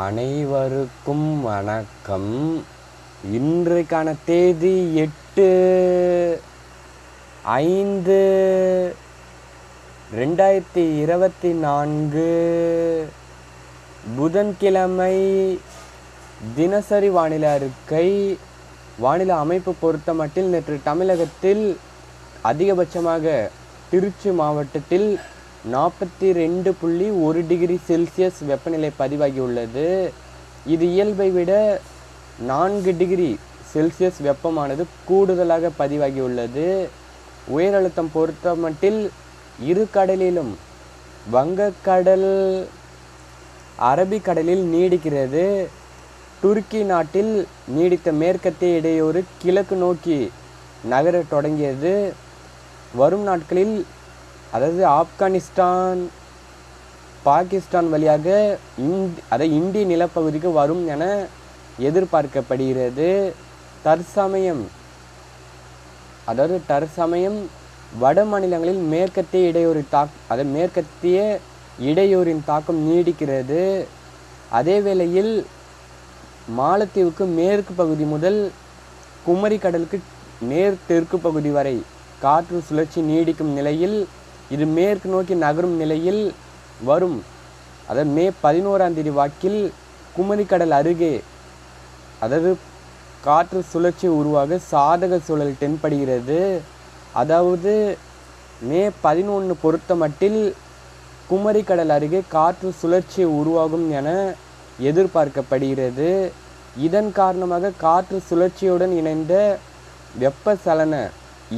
அனைவருக்கும் வணக்கம். இன்றைக்கான தேதி 8/5/2024 புதன்கிழமை. தினசரி வானிலை அறிக்கை. வானிலை அமைப்பு பொறுத்தமட்டில் நேற்று தமிழகத்தில் அதிகபட்சமாக திருச்சி மாவட்டத்தில் 42.1 டிகிரி செல்சியஸ் வெப்பநிலை பதிவாகியுள்ளது. இது இயல்பை விட 4 டிகிரி செல்சியஸ் வெப்பமானது கூடுதலாக பதிவாகியுள்ளது. உயரழுத்தம் பொறுத்தமட்டில் இரு கடலிலும் வங்கக்கடல், அரபிக்கடலில் நீடிக்கிறது. துருக்கி நாட்டில் நீடித்த மேற்கத்திய இடையூறு கிழக்கு நோக்கி நகர தொடங்கியது. வரும் நாட்களில் அதாவது ஆப்கானிஸ்தான், பாகிஸ்தான் வழியாக இந்திய நிலப்பகுதிக்கு வரும் என எதிர்பார்க்கப்படுகிறது. தற்சமயம் வட மாநிலங்களில் மேற்கத்திய இடையூறின் தாக்கம் நீடிக்கிறது. அதே வேளையில் மாலத்தீவுக்கு மேற்கு பகுதி முதல் குமரி கடலுக்கு நேர் தெற்கு பகுதி வரை காற்று சுழற்சி நீடிக்கும் நிலையில் இது மேற்கு நோக்கி நகரும் நிலையில் வரும் மே 11 வாக்கில் குமரி கடல் அருகே காற்று சுழற்சி உருவாக சாதக சூழல் தென்படுகிறது. அதாவது மே 11 பொறுத்தமட்டில் குமரி கடல் அருகே காற்று சுழற்சி உருவாகும் என எதிர்பார்க்கப்படுகிறது. இதன் காரணமாக காற்று சுழற்சியுடன் இணைந்த வெப்பசலன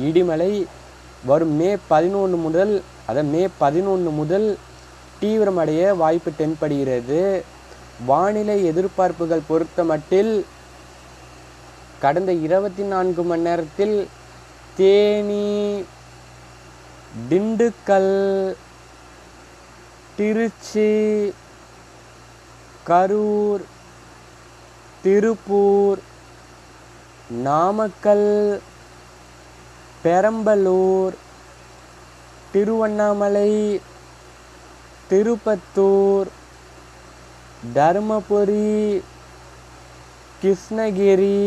இடிமலை வரும் மே 11 முதல் தீவிரமடைய வாய்ப்பு தென்படுகிறது. வானிலை எதிர்பார்ப்புகள் பொறுத்தமட்டில் கடந்த 24 மணி நேரத்தில் தேனி, திண்டுக்கல், திருச்சி, கரூர், திருப்பூர், நாமக்கல், பெரம்பலூர், திருவண்ணாமலை, திருப்பத்தூர், தருமபுரி, கிருஷ்ணகிரி,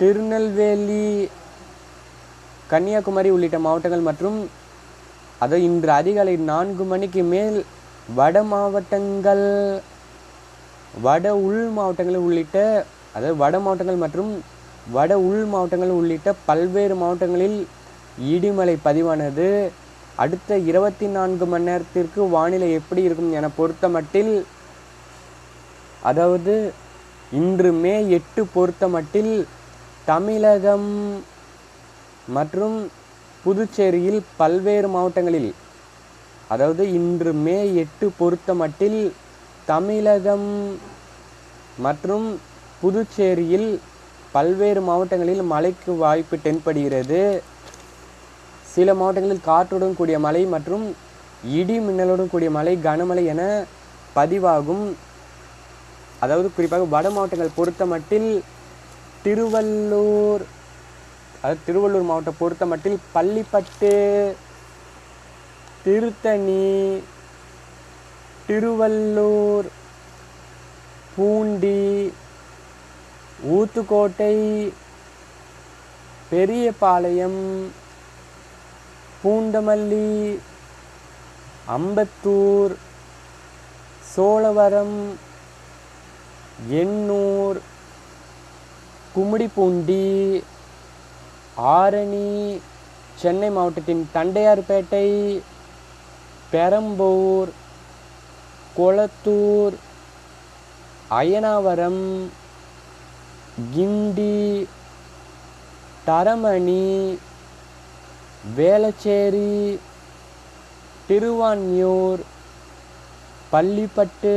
திருநெல்வேலி, கன்னியாகுமரி உள்ளிட்ட மாவட்டங்கள் மற்றும் இன்று அதிகாலை 4 மணிக்கு மேல் வட உள் மாவட்டங்கள் உள்ளிட்ட பல்வேறு மாவட்டங்களில் இடிமலை பதிவானது. அடுத்த 24 மணி நேரத்திற்கு வானிலை எப்படி இருக்கும் என பொறுத்தமட்டில் இன்று மே 8 பொறுத்தமட்டில் தமிழகம் மற்றும் புதுச்சேரியில் பல்வேறு மாவட்டங்களில் இன்று மே 8 பொறுத்தமட்டில் தமிழகம் மற்றும் புதுச்சேரியில் பல்வேறு மாவட்டங்களில் மழைக்கு வாய்ப்பு தென்படுகிறது. சில மாவட்டங்களில் காற்றுடன் கூடிய மழை மற்றும் இடி மின்னலுடன் கூடிய மழை, கனமழை என பதிவாகும். குறிப்பாக வட மாவட்டங்கள் பொறுத்தமட்டில் திருவள்ளூர் மாவட்டம் பொறுத்தமட்டில் பள்ளிப்பட்டு, திருத்தணி, திருவள்ளூர், பூண்டி, ஊத்துக்கோட்டை, பெரியபாளையம், பூந்தமல்லி, அம்பத்தூர், சோழவரம், எண்ணூர், கும்மிடிப்பூண்டி, ஆரணி, சென்னை மாவட்டத்தின் தண்டையார்பேட்டை, பெரம்பூர், கொளத்தூர், அயனாவரம், கிண்டி, தரமணி, வேளச்சேரி, திருவான்மியூர், பள்ளிப்பட்டு,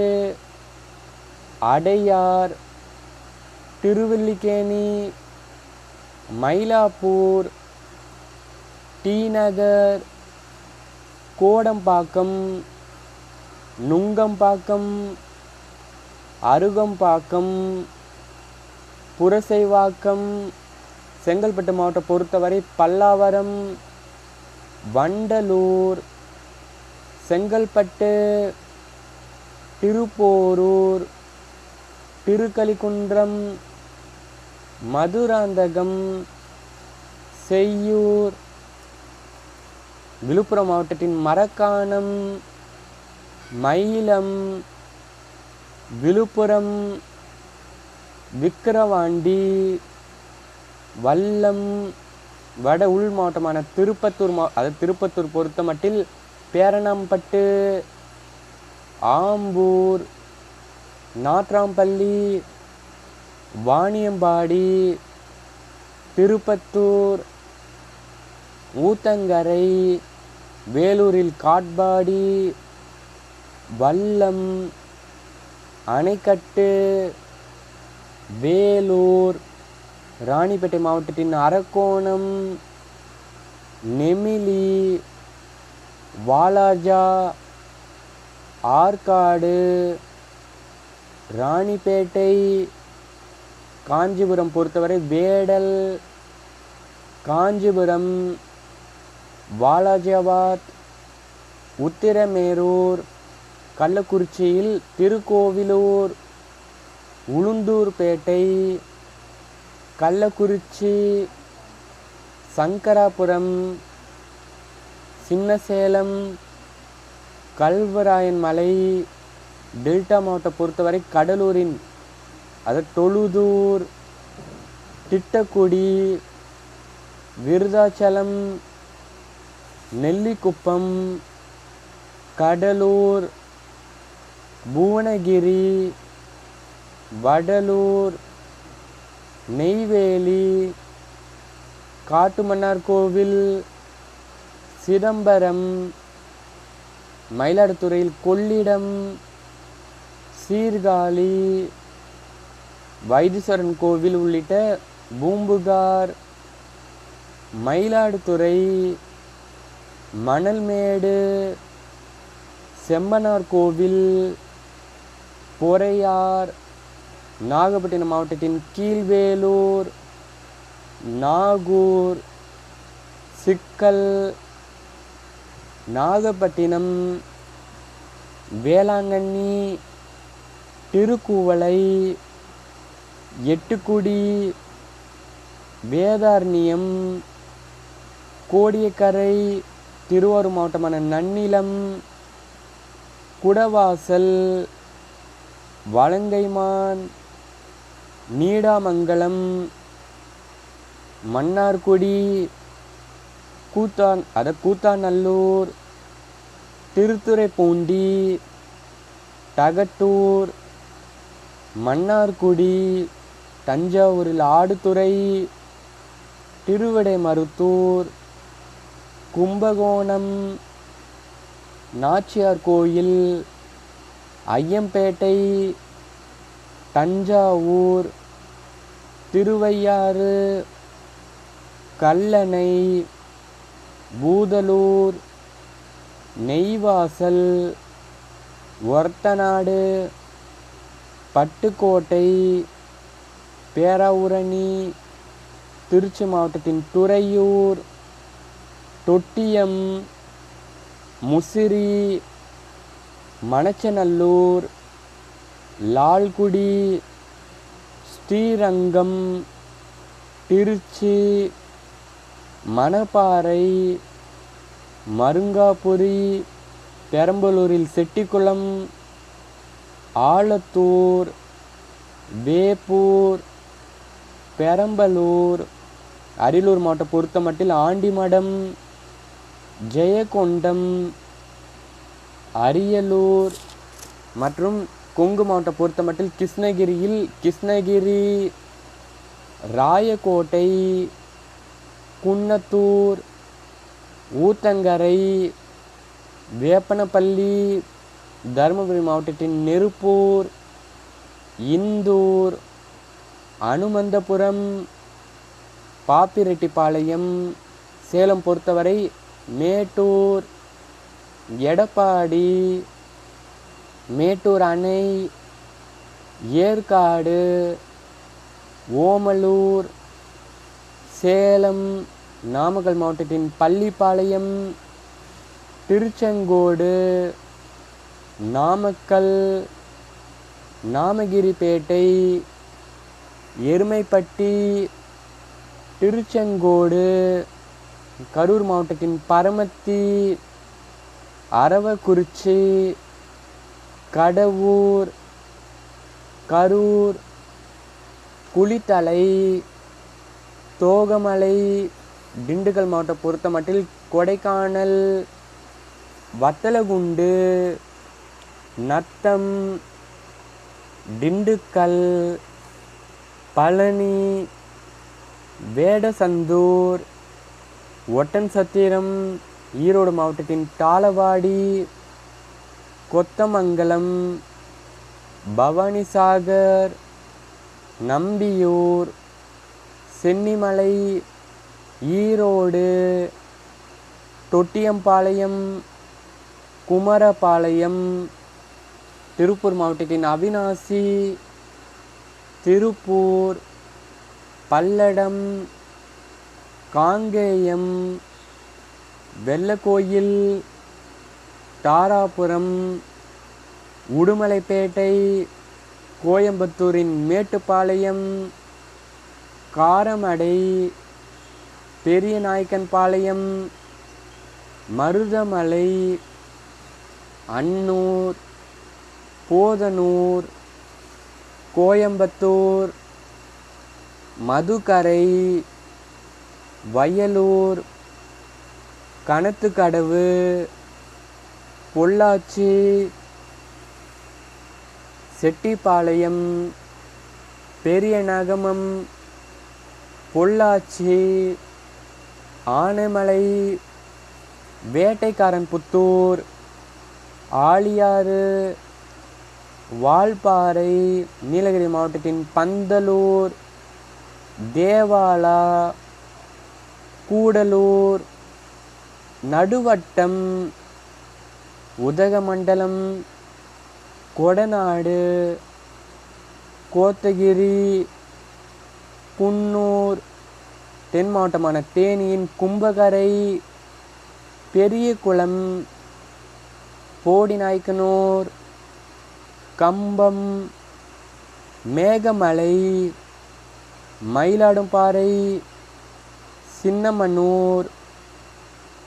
அடையார், திருவல்லிக்கேணி, மயிலாப்பூர், டி நகர், கோடம்பாக்கம், நுங்கம்பாக்கம், அருகம்பாக்கம், புரசைவாக்கம், செங்கல்பட்டு மாவட்டம் பொறுத்தவரை பல்லாவரம், வண்டலூர், செங்கல்பட்டு, திருப்போரூர், திருக்கலிக்குன்றம், மதுராந்தகம், செய்யூர். விழுப்புரம் மாவட்டத்தின் மரக்காணம், மயிலம், விழுப்புரம், விக்கிரவாண்டி, வல்லம். வட உள் மாவட்டமான திருப்பத்தூர் திருப்பத்தூர் பொறுத்த மட்டில் பேரணாம்பட்டு, ஆம்பூர், நாட்ராம்பள்ளி, வாணியம்பாடி, திருப்பத்தூர், ஊத்தங்கரை, வேலூரில் காட்பாடி, வல்லம், அணைக்கட்டு, வேலூர். ராணிப்பேட்டை மாவட்டத்தின் அரக்கோணம், நெமிலி, வாலாஜா, ஆற்காடு, ராணிப்பேட்டை. காஞ்சிபுரம் பொறுத்தவரை வேடல், காஞ்சிபுரம், வாலாஜாபாத், உத்திரமேரூர். கள்ளக்குறிச்சியில் திருக்கோவிலூர், உளுந்தூர்பேட்டை, கள்ளக்குறிச்சி, சங்கராபுரம், சின்னசேலம், கல்வராயன் மலை. டெல்டா மாவட்டம் பொறுத்தவரை கடலூரின் தொழுதூர், திட்டக்குடி, விருதாச்சலம், நெல்லிக்குப்பம், கடலூர், புவனகிரி, வடலூர், நெய்வேலி, காட்டுமன்னார்கோவில், சிதம்பரம், மயிலாடுதுறையில் கொள்ளிடம், சீர்காழி, வைத்தீஸ்வரன் கோவில் உள்ளிட்ட பூம்புகார், மயிலாடுதுறை, மணல்மேடு, செம்மனார் கோவில், பொறையார். நாகப்பட்டினம் மாவட்டத்தின் கீழ்வேலூர், நாகூர், சிக்கல், நாகப்பட்டினம், வேளாங்கண்ணி, திருக்குவளை, எட்டுக்குடி, வேதாரண்யம், கோடியக்கரை. திருவாரூர் மாவட்டமான நன்னிலம், குடவாசல், வலங்கைமான், நீடாமங்கலம், மன்னார்குடி, கூத்தாநல்லூர், திருத்துறைப்பூண்டி, தகட்டூர், மன்னார்குடி. தஞ்சாவூரில் ஆடுதுறை, திருவிடைமருத்தூர், கும்பகோணம், நாச்சியார் கோயில், ஐயம்பேட்டை, தஞ்சாவூர், திருவையாறு, கல்லணை, பூதலூர், நெய்வாசல், ஒரத்தநாடு, பட்டுக்கோட்டை, பேராவூரணி. திருச்சி மாவட்டத்தின் துறையூர், தொட்டியம், முசிறி, மணச்சநல்லூர், லால்குடி, ஸ்ரீரங்கம், திருச்சி, மணப்பாறை, மருங்காபுரி. பெரம்பலூரில் செட்டிக்குளம், ஆலத்தூர், வேப்பூர், பெரம்பலூர். அரியலூர் மாவட்டம் பொறுத்த மட்டில் ஆண்டிமடம், ஜெயகொண்டம், அரியலூர் மற்றும் கொங்கு மாவட்டம் பொறுத்த மட்டில் கிருஷ்ணகிரியில் கிருஷ்ணகிரி, ராயக்கோட்டை, குன்னத்தூர், ஊத்தங்கரை, வேப்பனப்பள்ளி. தருமபுரி மாவட்டத்தின் நெருப்பூர், இந்தூர், அனுமந்தபுரம், பாப்பிரெட்டிப்பாளையம். சேலம் பொறுத்தவரை மேட்டூர், எடப்பாடி, மேட்டூர் அணை, ஏற்காடு, ஓமலூர். சேலம், நாமக்கல் மாவட்டத்தின் பள்ளிப்பாளையம், திருச்செங்கோடு, நாமக்கல், நாமகிரிப்பேட்டை, எருமைப்பட்டி, திருச்செங்கோடு, கரூர் மாவட்டத்தின் பரமத்தி, அரவக்குறிச்சி, கடவூர், கரூர், குளித்தலை, தோகமலை, திண்டுக்கல் மாவட்டம் பொறுத்தமட்டில் கொடைக்கானல், வத்தலகுண்டு, நத்தம், திண்டுக்கல், பழனி, வேடசந்தூர், ஒட்டன்சத்திரம், ஈரோடு மாவட்டத்தின் தாளவாடி, கொத்தமங்கலம், பவானிசாகர், நம்பியூர், சென்னிமலை, ஈரோடு, தொட்டியம்பாளையம், குமரபாளையம், திருப்பூர் மாவட்டத்தின் அவிநாசி, திருப்பூர், பல்லடம், காங்கேயம், வெள்ளக்கோயில், தாராபுரம், உடுமலைப்பேட்டை, கோயம்புத்தூரின் மேட்டுப்பாளையம், காரமடை, பெரியநாயக்கன்பாளையம், மருதமலை, அன்னூர், போதனூர், கோயம்புத்தூர், மதுக்கரை, வயலூர், கணத்துக்கடவு, பொள்ளாச்சி, செட்டிப்பாளையம், பெரியநகமம், பொள்ளாச்சி, ஆனைமலை, வேட்டைக்காரன்புத்தூர், ஆழியாறு, வால்பாறை, நீலகிரி மாவட்டத்தின் பந்தலூர், தேவாலா, கூடலூர், நடுவட்டம், உதகமண்டலம், கொடநாடு, கோத்தகிரி, குன்னூர், தென் மாவட்டமான தேனியின் கும்பகரை, பெரியகுளம், போடிநாயக்கனூர், கம்பம், மேகமலை, மயிலாடும்பாறை, சின்னமனூர்,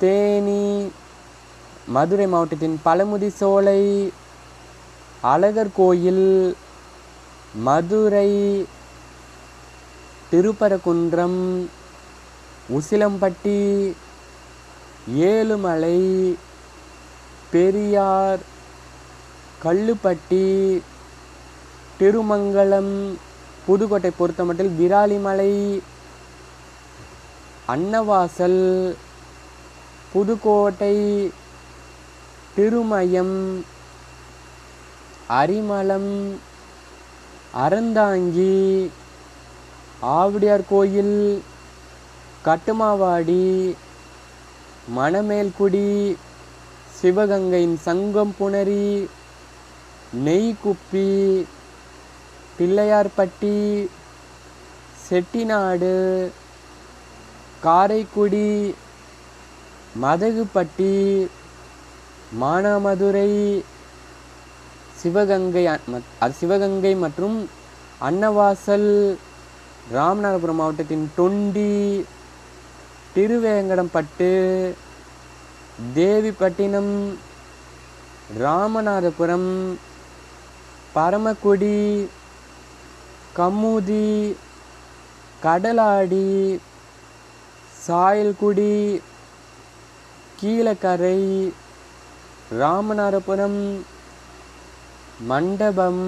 தேனி, மதுரை மாவட்டத்தின் பழமுதி சோலை, அழகர் கோயில், மதுரை, திருப்பரங்குன்றம், உசிலம்பட்டி, ஏழுமலை, பெரியார், கல்லுப்பட்டி, திருமங்கலம், புதுக்கோட்டை பொறுத்தமட்டில் விராலிமலை, அன்னவாசல், புதுக்கோட்டை, திருமயம், அரிமளம், அறந்தாங்கி, ஆவுடையார் கோயில், கட்டுமாவாடி, மணமேல்குடி, சிவகங்கையின் சங்கம்புணரி, நெய்க்குப்பி, பிள்ளையார்பட்டி, செட்டிநாடு, காரைக்குடி, மதகுப்பட்டி, மானாமதுரை, சிவகங்கை மற்றும் அன்னவாசல், ராமநாதபுரம் மாவட்டத்தின் தொண்டி, திருவேங்கடம்பட்டு, தேவிப்பட்டினம், ராமநாதபுரம், பரமக்குடி, கமுதி, கடலாடி, சாயல்குடி, கீழக்கரை, ராமநாதபுரம், மண்டபம்,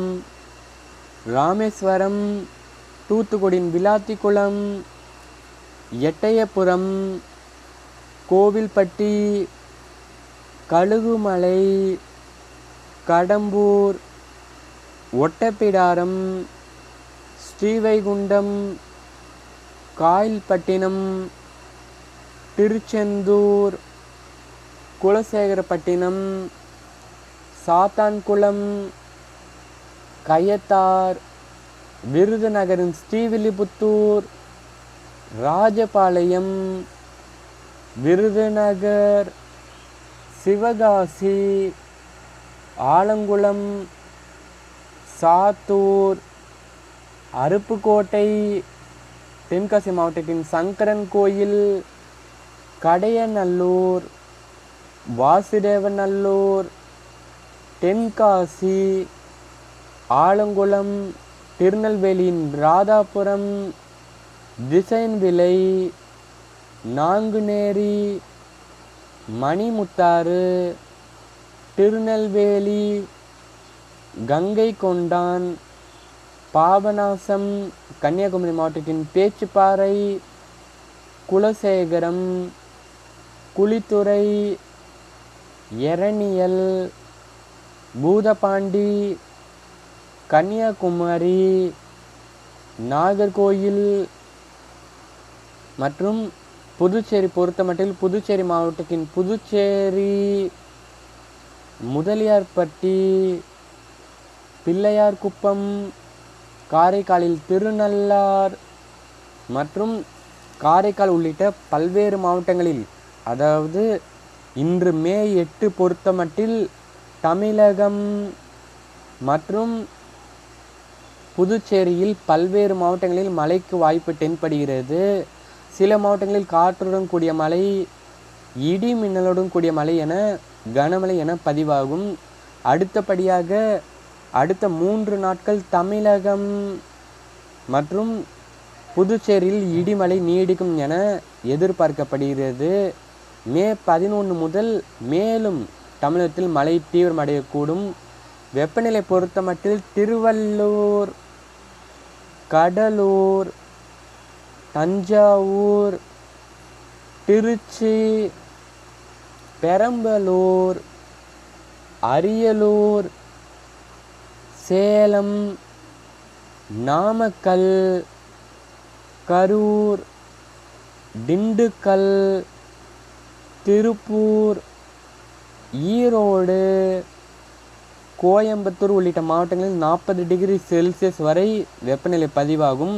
ராமேஸ்வரம், தூத்துக்குடியின் விளாத்திக்குளம், எட்டயபுரம், கோவில்பட்டி, கழுகுமலை, கடம்பூர், ஒட்டப்பிடாரம், ஸ்ரீவைகுண்டம், காயல்பட்டினம், திருச்செந்தூர், குலசேகரப்பட்டினம், சாத்தான்குளம், கயத்தார், விருதுநகரின் ஸ்ரீவில்லிபுத்தூர், ராஜபாளையம், விருதுநகர், சிவகாசி, ஆலங்குளம், சாத்தூர், அருப்புக்கோட்டை, தென்காசி மாவட்டத்தின் சங்கரன் கோயில், கடையநல்லூர், வாசுதேவநல்லூர், தென்காசி, ஆலங்குளம், திருநெல்வேலியின் ராதாபுரம், திசையன்விளை, நாங்குநேரி, மணிமுத்தாறு, திருநெல்வேலி, கங்கை கொண்டான், பாபநாசம், கன்னியாகுமரி மாவட்டத்தின் பேச்சுப்பாறை, குலசேகரம், குளித்துறை, எரணியல், பூதப்பாண்டி, கன்னியாகுமரி, நாகர்கோயில் மற்றும் புதுச்சேரி பொறுத்தமட்டில் புதுச்சேரி மாவட்டத்தின் புதுச்சேரி, முதலியார்பட்டி, பிள்ளையார்குப்பம், காரைக்காலில் திருநள்ளார் மற்றும் காரைக்கால் உள்ளிட்ட பல்வேறு மாவட்டங்களில், அதாவது இன்று மே 8 பொறுத்தமட்டில் தமிழகம் மற்றும் புதுச்சேரியில் பல்வேறு மாவட்டங்களில் மழைக்கு வாய்ப்பு தென்படுகிறது. சில மாவட்டங்களில் காற்றுடன் கூடிய மழை, இடி மின்னலுடன் கூடிய மழை என கனமழை என பதிவாகும். அடுத்தபடியாக அடுத்த 3 நாட்கள் தமிழகம் மற்றும் புதுச்சேரியில் இடிமழை நீடிக்கும் என எதிர்பார்க்கப்படுகிறது. மே 11 முதல் மேலும் தமிழகத்தில் மழை தீவிரமடையக்கூடும். வெப்பநிலை பொறுத்தமட்டில் திருவள்ளூர், கடலூர், தஞ்சாவூர், திருச்சி, பெரம்பலூர், அரியலூர், சேலம், நாமக்கல், கரூர், திண்டுக்கல், திருப்பூர், ஈரோடு, கோயம்புத்தூர் உள்ளிட்ட மாவட்டங்களில் 40 டிகிரி செல்சியஸ் வரை வெப்பநிலை பதிவாகும்.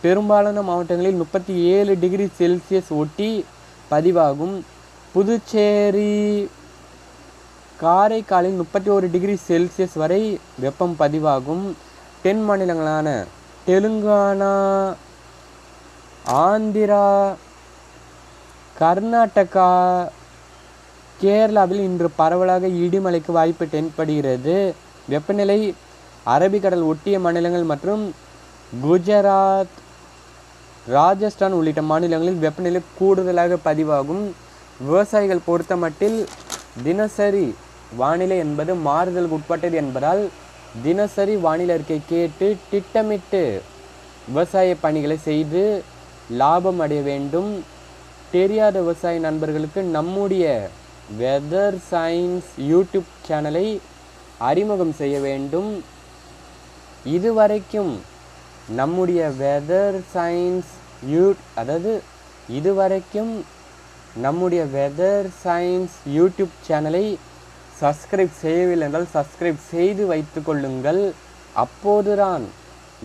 பெரும்பாலான மாவட்டங்களில் 37 டிகிரி செல்சியஸ் ஒட்டி பதிவாகும். புதுச்சேரி, காரைக்காலில் 31 டிகிரி செல்சியஸ் வரை வெப்பம் பதிவாகும். தென் மாநிலங்களான தெலுங்கானா, ஆந்திரா, கர்நாடகா, கேரளாவில் இன்று பரவலாக இடிமலைக்கு வாய்ப்பு தென்படுகிறது. வெப்பநிலை அரபிக்கடல் ஒட்டிய மாநிலங்கள் மற்றும் குஜராத், ராஜஸ்தான் உள்ளிட்ட மாநிலங்களில் வெப்பநிலை கூடுதலாக பதிவாகும். விவசாயிகள் பொறுத்தமட்டில் தினசரி வானிலை என்பது மாறுதலுக்கு உட்பட்டது என்பதால் தினசரி வானிலை அறிக்கை கேட்டு திட்டமிட்டு விவசாய பணிகளை செய்து லாபம் அடைய வேண்டும். தெரியாத விவசாய நண்பர்களுக்கு நம்முடைய வெதர் சயின்ஸ் யூடியூப் சேனலை அறிமுகம் செய்ய வேண்டும். இதுவரைக்கும் நம்முடைய வெதர் சயின்ஸ் யூடியூப் சேனலை சப்ஸ்கிரைப் செய்யவில்லை என்றால் சப்ஸ்கிரைப் செய்து வைத்து கொள்ளுங்கள். அப்போதுதான்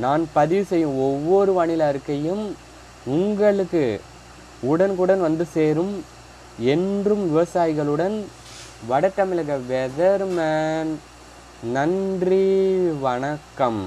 நான் பதிவு செய்யும் ஒவ்வொரு வானிலை அறிக்கையும் உங்களுக்கு உடனுக்குடன் வந்து சேரும். என்றும் விவசாயிகளுடன் வட தமிழக வெதர்மேன். நன்றி, வணக்கம்.